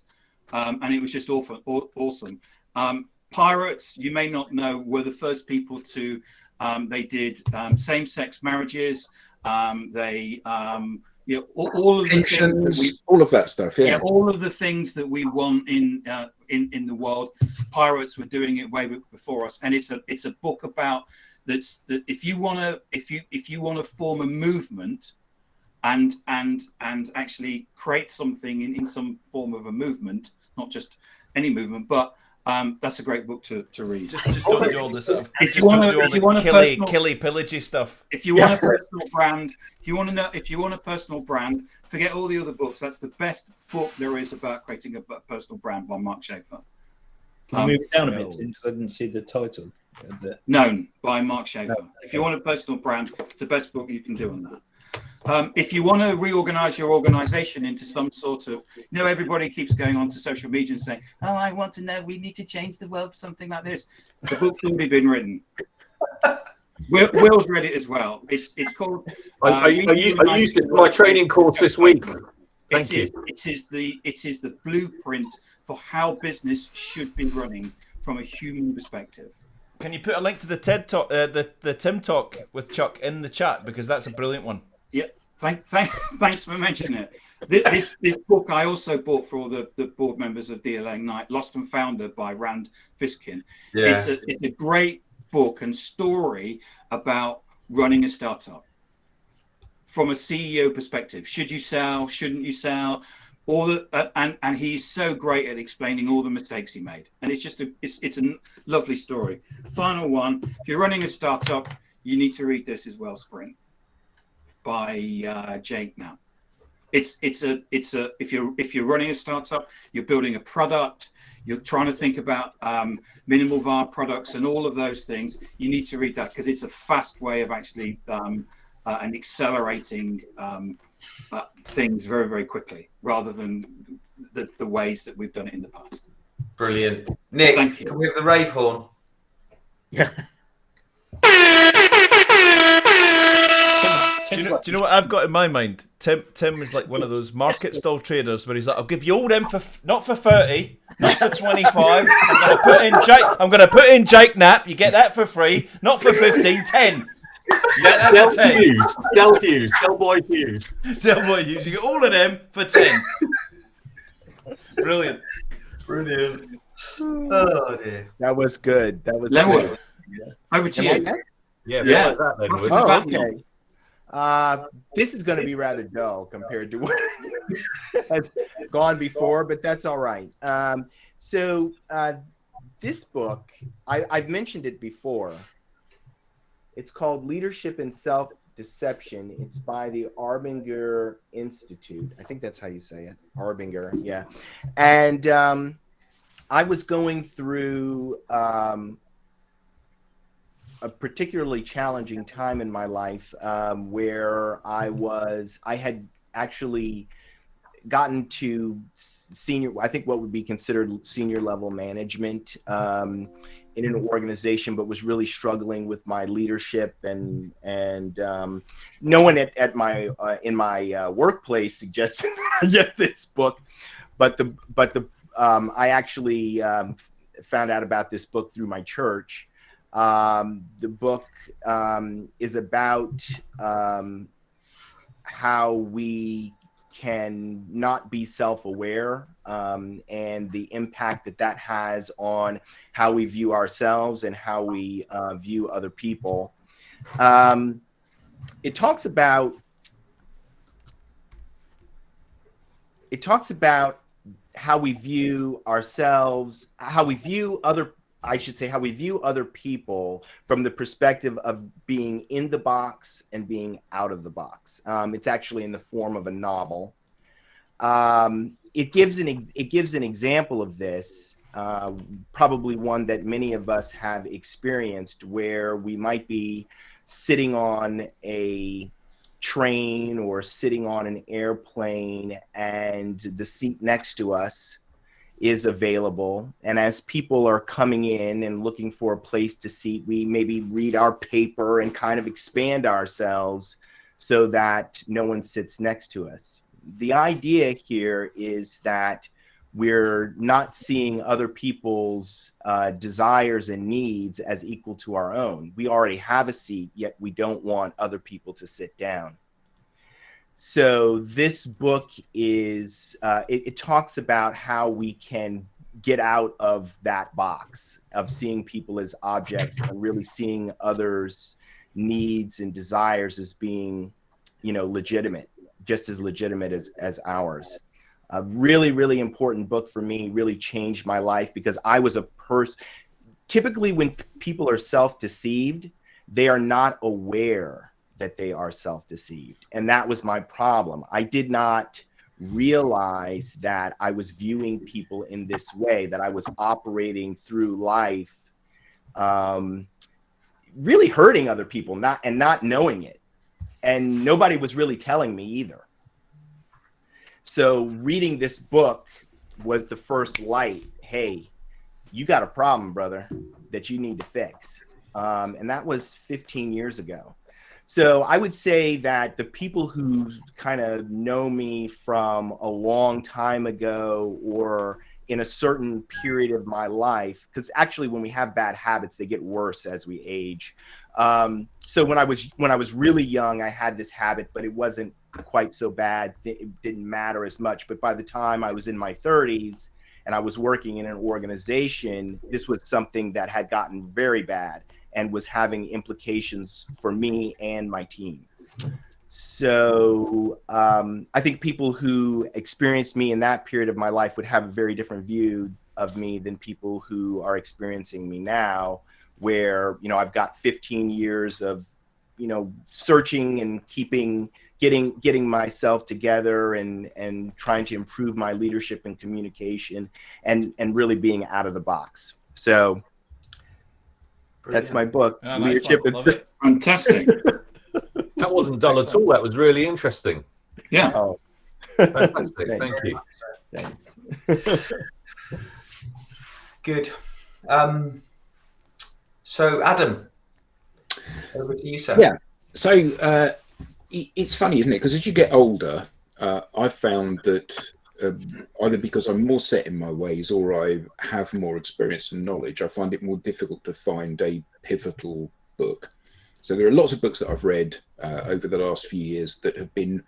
and it was just awesome. Pirates, you may not know, were the first people to. They did same-sex marriages. They all of pensions, all of that stuff. Yeah, all of the things that we want in the world. Pirates were doing it way before us, and it's a book about that if you want to form a movement and actually create something in some form of a movement, not just any movement, but that's a great book to read. Just don't do all this sort of. If you want killy pillagey stuff. If you want a personal brand, if you want a personal brand, forget all the other books. That's the best book there is about creating a personal brand, by Mark Schaefer. Can you move it down a bit, because I didn't see the title. Known by Mark Schaefer. If you want a personal brand, it's the best book you can do on that. If you want to reorganize your organization into some sort of, everybody keeps going on to social media and saying, "Oh, I want to know. We need to change the world," something like this. The book's already been written. Will's read it as well. It's called. I used it in my training course this week. Thank you. It is the blueprint for how business should be running from a human perspective. Can you put a link to the TED talk, the Tim talk with Chuck in the chat, because that's a brilliant one. Yeah, thanks for mentioning it. This book I also bought for all the board members of DLA Ignite, Lost and Founded by Rand Fishkin. Yeah. It's a great book and story about running a startup from a CEO perspective. Should you sell? Shouldn't you sell? And he's so great at explaining all the mistakes he made. And it's just it's a lovely story. Final one: if you're running a startup, you need to read this as well. Spring by Jake Knapp. It's if you're running a startup, you're building a product, you're trying to think about minimal viable products and all of those things. You need to read that because it's a fast way of actually and accelerating things very, very quickly, rather than the ways that we've done it in the past. Brilliant. Nick, Thank you. can we have the rave horn? Do you know what I've got in my mind? Tim is like one of those market stall traders where he's like, I'll give you all them for not for 30, not for 25. I'm gonna put in Jake Knapp. You get that for free, not for 15, 10. You get that for 10. Del Hughes. Del Boy Hughes. Del Boy Hughes. You get all of them for 10. Brilliant. Oh dear. That was good. That was Level. good. Over to you. Yeah. Yeah. Like that, then. Oh, Okay. This is going to be rather dull compared to what has gone before, but that's all right. So this book, I've mentioned it before. It's called Leadership and Self-Deception. It's by the Arbinger Institute. I think that's how you say it. Arbinger, yeah. And I was going through a particularly challenging time in my life where I had actually gotten to senior, I think what would be considered senior level management in an organization, but was really struggling with my leadership and no one at my in my workplace suggested that I get this book, but I actually found out about this book through my church. The book is about how we can not be self-aware and the impact that has on how we view ourselves and how we view other people. It talks about how we view ourselves, how we view other people from the perspective of being in the box and being out of the box. It's actually in the form of a novel. It gives an example of this, probably one that many of us have experienced, where we might be sitting on a train or sitting on an airplane and the seat next to us is available, and as people are coming in and looking for a place to seat, we maybe read our paper and kind of expand ourselves so that no one sits next to us. The idea here is that we're not seeing other people's desires and needs as equal to our own. We already have a seat, yet we don't want other people to sit down. So this book is, it talks about how we can get out of that box of seeing people as objects and really seeing others' needs and desires as being, legitimate, just as legitimate as ours. A really, really important book for me, really changed my life, because I was a person, typically when people are self-deceived, they are not aware that they are self-deceived. And that was my problem. I did not realize that I was viewing people in this way, that I was operating through life, really hurting other people, not knowing it. And nobody was really telling me either. So reading this book was the first light. Hey, you got a problem, brother, that you need to fix. And that was 15 years ago. So I would say that the people who kind of know me from a long time ago or in a certain period of my life, because actually when we have bad habits, they get worse as we age. So when I was really young, I had this habit, but it wasn't quite so bad. It didn't matter as much. But by the time I was in my 30s and I was working in an organization, this was something that had gotten very bad and was having implications for me and my team. So I think people who experienced me in that period of my life would have a very different view of me than people who are experiencing me now, where, you know, I've got 15 years of, you know, searching and getting myself together and trying to improve my leadership and communication and really being out of the box. So that's my book. Oh, Leadership. nice one. Fantastic. That wasn't dull at all. That was really interesting. Yeah. Oh. Fantastic. Thank you. Thanks. Good. So, Adam, over to you, sir. Yeah. So it's funny, isn't it? Because as you get older, I've found that either because I'm more set in my ways or I have more experience and knowledge, I find it more difficult to find a pivotal book. So there are lots of books that I've read over the last few years that have been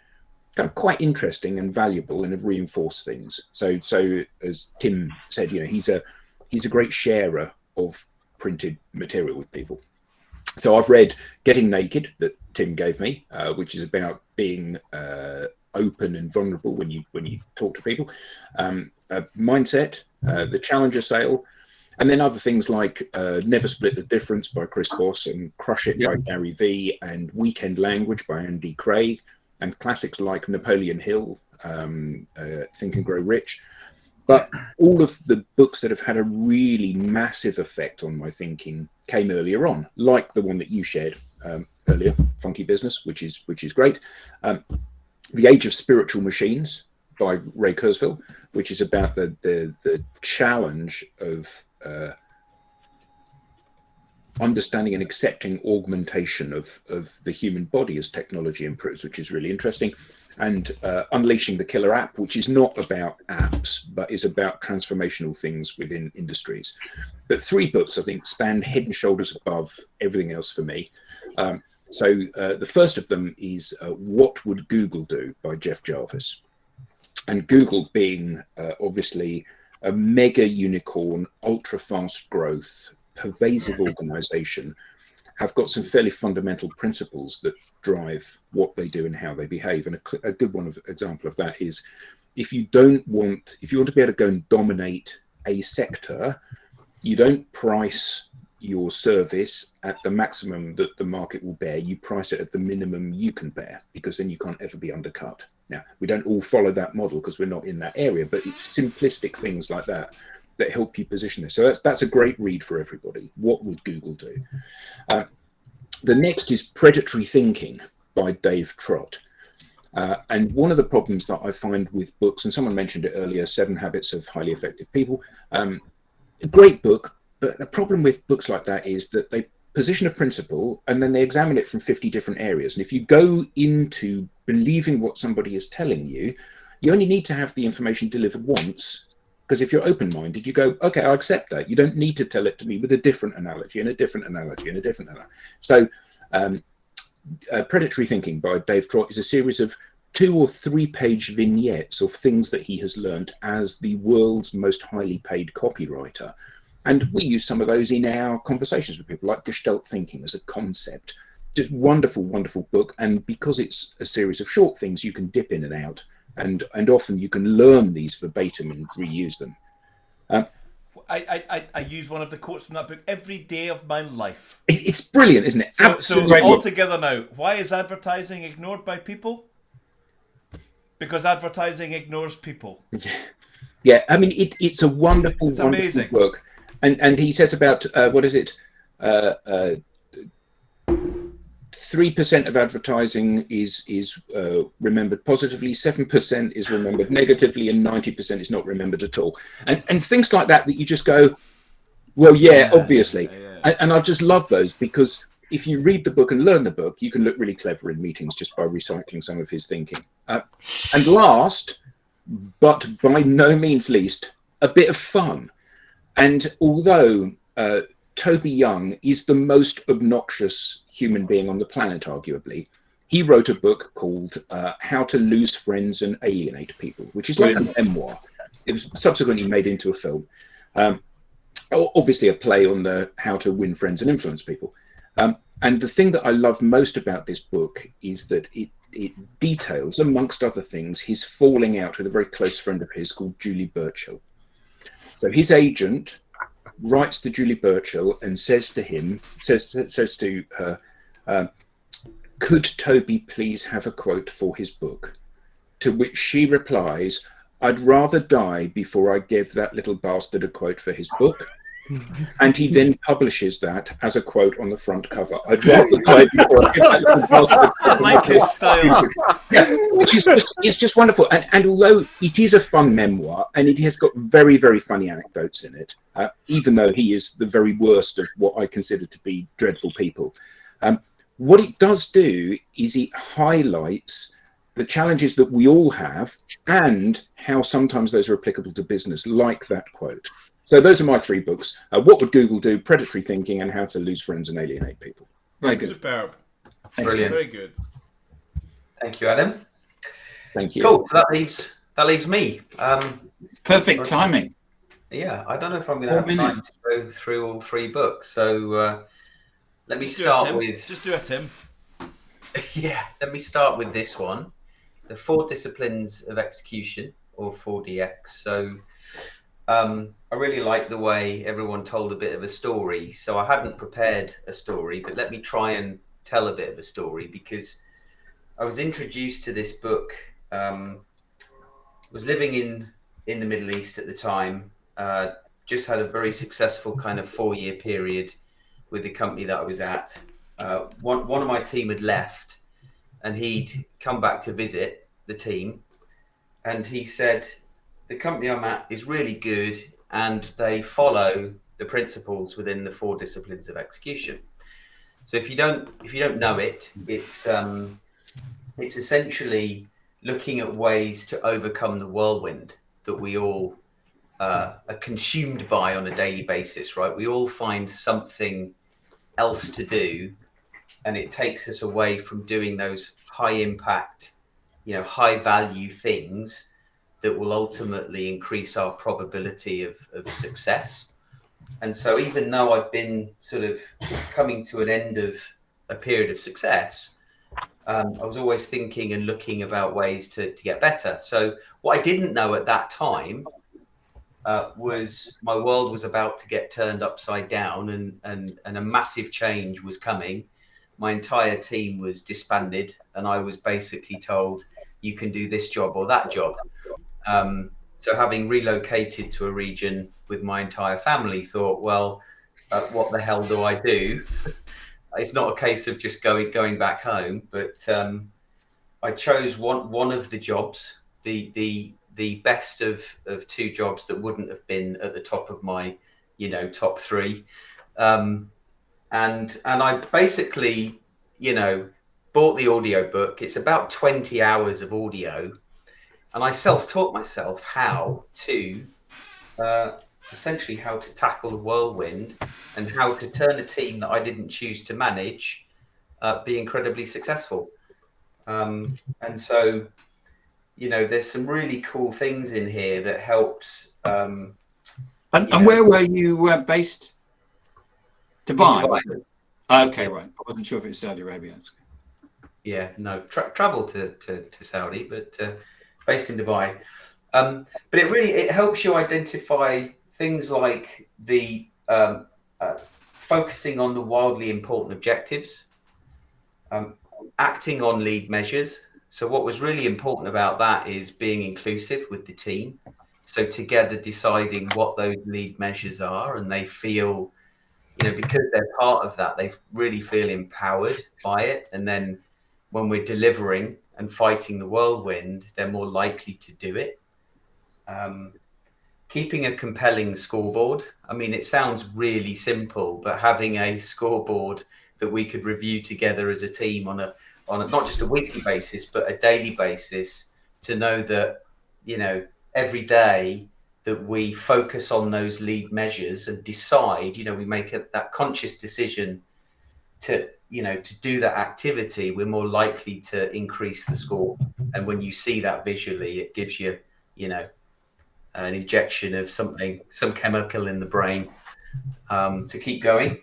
kind of quite interesting and valuable and have reinforced things. So as Tim said, you know, he's a great sharer of printed material with people. So I've read Getting Naked that Tim gave me, which is about being open and vulnerable when you talk to people. Mindset, The Challenger Sale, and then other things like Never Split the Difference by Chris Voss and Crush It by Gary Vee and Weekend Language by Andy Craig, and classics like Napoleon Hill, Think and Grow Rich. But all of the books that have had a really massive effect on my thinking came earlier on, like the one that you shared earlier, Funky Business, which is great. The Age of Spiritual Machines by Ray Kurzweil, which is about the challenge of understanding and accepting augmentation of the human body as technology improves, which is really interesting. And Unleashing the Killer App, which is not about apps, but is about transformational things within industries. But 3 books, I think, stand head and shoulders above everything else for me. So the first of them is What Would Google Do by Jeff Jarvis. And Google being obviously a mega unicorn, ultra fast growth, pervasive organization, have got some fairly fundamental principles that drive what they do and how they behave. And a good example of that is if you want to be able to go and dominate a sector, you don't price your service at the maximum that the market will bear. You price it at the minimum you can bear, because then you can't ever be undercut. Now, we don't all follow that model because we're not in that area, but it's simplistic things like that that help you position this. So that's a great read for everybody. What Would Google Do? The next is Predatory Thinking by Dave Trott. And one of the problems that I find with books, and someone mentioned it earlier, 7 Habits of Highly Effective People, a great book, but the problem with books like that is that they position a principle and then they examine it from 50 different areas. And if you go into believing what somebody is telling you, you only need to have the information delivered once. Because if you're open-minded, you go, okay, I accept that. You don't need to tell it to me with a different analogy and a different analogy and a different analogy. So Predatory Thinking by Dave Trott is a series of 2 or 3 page vignettes of things that he has learned as the world's most highly paid copywriter. And we use some of those in our conversations with people, like Gestalt thinking as a concept. Just wonderful, wonderful book. And because it's a series of short things, you can dip in and out. And often you can learn these verbatim and reuse them. I use one of the quotes from that book every day of my life. It's brilliant, isn't it? So all together now, why is advertising ignored by people? Because advertising ignores people. Yeah, I mean, it's a wonderful, it's amazing book. And he says about, 3% of advertising is remembered positively, 7% is remembered negatively, and 90% is not remembered at all. And things like that you just go, well, yeah, obviously. Yeah. And I just love those, because if you read the book and learn the book, you can look really clever in meetings just by recycling some of his thinking. And last, but by no means least, a bit of fun. And although Toby Young is the most obnoxious human being on the planet, arguably, he wrote a book called How to Lose Friends and Alienate People, which is like a memoir. It was subsequently made into a film. Obviously a play on the how to win friends and influence people. And the thing that I love most about this book is that it details, amongst other things, his falling out with a very close friend of his called Julie Burchill. So his agent writes to Julie Burchill and says to her, could Toby please have a quote for his book? To which she replies, I'd rather die before I give that little bastard a quote for his book. And he then publishes that as a quote on the front cover. I'd rather die before I give that little bastard a quote. Like his style. Yeah, which is it's just wonderful. And although it is a fun memoir and it has got very, very funny anecdotes in it, even though he is the very worst of what I consider to be dreadful people, what it does do is it highlights the challenges that we all have and how sometimes those are applicable to business, like that quote. So those are my 3 books. What Would Google Do? Predatory Thinking, and How to Lose Friends and Alienate People. Very good. Superb. Brilliant. Very good. Thank you, Adam. Thank you. Cool. So that leaves me. Perfect timing. Yeah, I don't know if I'm going to have 4 time minutes. to go through all 3 books. So let me start with. Just do it, Tim. Yeah, let me start with this one, the 4 Disciplines of Execution, or 4DX. So I really like the way everyone told a bit of a story. So I hadn't prepared a story, but let me try and tell a bit of a story, because I was introduced to this book. Was living in the Middle East at the time. Just had a very successful kind of 4-year period with the company that I was at. One of my team had left, and he'd come back to visit the team, and he said, the company I'm at is really good and they follow the principles within the 4 Disciplines of Execution. So if you don't know it, it's essentially looking at ways to overcome the whirlwind that we all are consumed by on a daily basis, right? We all find something else to do, and it takes us away from doing those high impact, high value things that will ultimately increase our probability of success. And so even though I've been sort of coming to an end of a period of success, I was always thinking and looking about ways to get better. So what I didn't know at that time was my world was about to get turned upside down, and a massive change was coming. My entire team was disbanded, and I was basically told, you can do this job or that job. So having relocated to a region with my entire family, thought, well, what the hell do I do? It's not a case of just going back home, but I chose one of the jobs, the best of 2 jobs that wouldn't have been at the top of my, top 3. And I basically, bought the audio book. It's about 20 hours of audio. And I self-taught myself how to, essentially how to tackle the whirlwind and how to turn a team that I didn't choose to manage, be incredibly successful. And so, there's some really cool things in here that helps. And where were you based? Dubai. Okay, right. I wasn't sure if it was Saudi Arabia. Yeah, no, travel to Saudi, but based in Dubai. But it helps you identify things like the focusing on the wildly important objectives, acting on lead measures. So what was really important about that is being inclusive with the team. So together deciding what those lead measures are, and they feel, because they're part of that, they really feel empowered by it. And then when we're delivering and fighting the whirlwind, they're more likely to do it. Keeping a compelling scoreboard. I mean, it sounds really simple, but having a scoreboard that we could review together as a team on a not just a weekly basis, but a daily basis, to know that, you know, every day that we focus on those lead measures and decide, you know, we make that conscious decision to, you know, to do that activity, we're more likely to increase the score. And when you see that visually, it gives you, you know, an injection of something, some chemical in the brain, to keep going.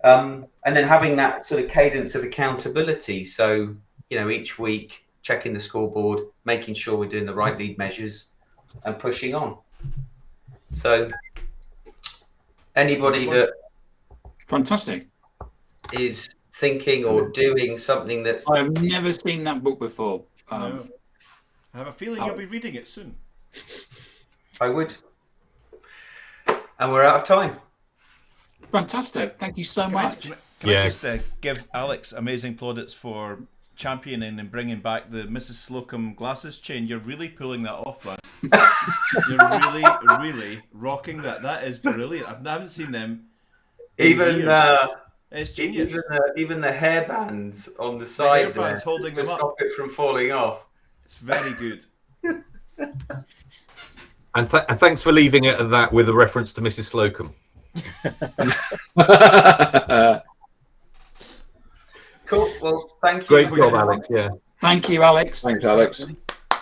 And then having that sort of cadence of accountability. So, you know, each week checking the scoreboard, making sure we're doing the right lead measures and pushing on. So anybody that Fantastic. is thinking or doing something that's... I've never seen that book before. No. I have a feeling you'll be reading it soon. I would. And we're out of time. Fantastic. Thank you so much. Can I just give Alex amazing plaudits for championing and bringing back the Mrs. Slocum glasses chain? You're really pulling that off, man. You're really, really rocking that. That is brilliant. I haven't seen them. It's genius. Even the hairbands on the side the hairbands holding to them stop it from falling off. It's very good. And thanks for leaving it at that with a reference to Mrs. Slocum. Cool. Well, thank you. Great job, Alex. Yeah. Thank you, Alex. Thanks, Alex.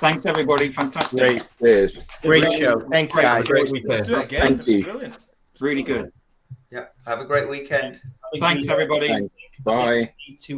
Thanks, everybody. Fantastic. Great. Cheers. Great show. Thanks, guys. Great Let's weekend. do it again. Thank you. Brilliant. Really good. Yeah. Have a great weekend. Thanks, everybody. Thanks. Bye.